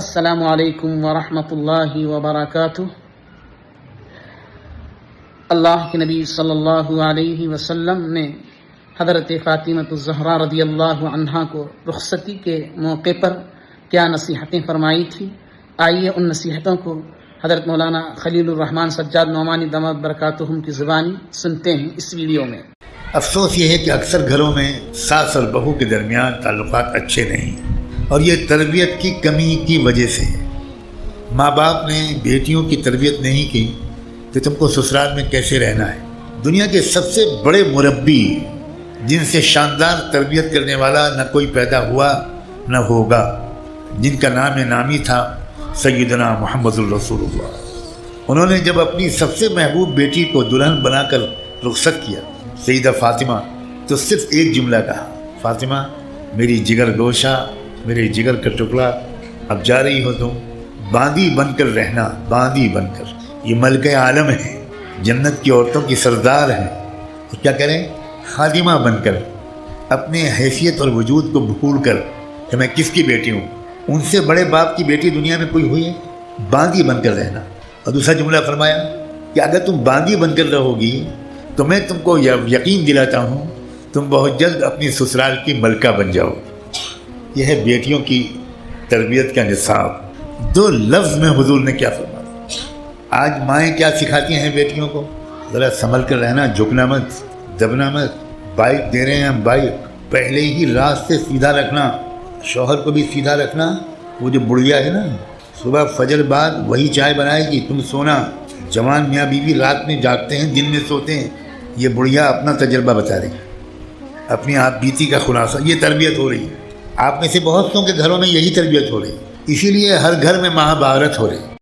السلام علیکم ورحمۃ اللہ وبرکاتہ۔ اللہ کے نبی صلی اللہ علیہ وسلم نے حضرت فاطمہ الزہرا رضی اللہ عنہا کو رخصتی کے موقع پر کیا نصیحتیں فرمائی تھی، آئیے ان نصیحتوں کو حضرت مولانا خلیل الرحمن سجاد نعمانی دامت برکاتہم کی زبانی سنتے ہیں اس ویڈیو میں۔ افسوس یہ ہے کہ اکثر گھروں میں ساس اور بہو کے درمیان تعلقات اچھے نہیں، اور یہ تربیت کی کمی کی وجہ سے۔ ماں باپ نے بیٹیوں کی تربیت نہیں کی تو تم کو سسرال میں کیسے رہنا ہے؟ دنیا کے سب سے بڑے مربی جن سے شاندار تربیت کرنے والا نہ کوئی پیدا ہوا نہ ہوگا، جن کا نام نامی تھا سیدنا محمد الرسول اللہ۔ انہوں نے جب اپنی سب سے محبوب بیٹی کو دلہن بنا کر رخصت کیا سیدہ فاطمہ، تو صرف ایک جملہ کہا، فاطمہ میری جگر گوشہ، میرے جگر کا ٹکڑا، اب جا رہی ہو تم، باندی بن کر رہنا، باندی بن کر۔ یہ ملکہ عالم ہے، جنت کی عورتوں کی سردار ہے، اور کیا کریں؟ خادمہ بن کر، اپنے حیثیت اور وجود کو بھول کر کہ میں کس کی بیٹی ہوں، ان سے بڑے باپ کی بیٹی دنیا میں کوئی ہوئی ہے؟ باندی بن کر رہنا۔ اور دوسرا جملہ فرمایا کہ اگر تم باندی بن کر رہو گی تو میں تم کو یقین دلاتا ہوں تم بہت جلد اپنی سسرال کی ملکہ بن جاؤ۔ یہ ہے بیٹیوں کی تربیت کا نصاب۔ دو لفظ میں حضور نے کیا فرمایا۔ آج مائیں کیا سکھاتی ہیں بیٹیوں کو؟ ذرا سنبھل کر رہنا، جھکنا مت، دبنا مت، بائک دے رہے ہیں ہم، بائک پہلے ہی راستے سیدھا رکھنا، شوہر کو بھی سیدھا رکھنا۔ وہ جو بڑھیا ہے نا، صبح فجر بعد وہی چائے بنائے گی، تم سونا۔ جوان میاں بیوی رات میں جاگتے ہیں، دن میں سوتے ہیں، یہ بڑھیا اپنا تجربہ بتا رہی ہے، اپنی آپ بیتی کا خلاصہ۔ یہ تربیت ہو رہی ہے، آپ میں سے بہت سوں کے گھروں میں یہی تربیت ہو رہی ہے، اسی لیے ہر گھر میں مہابھارت ہو رہی ہے۔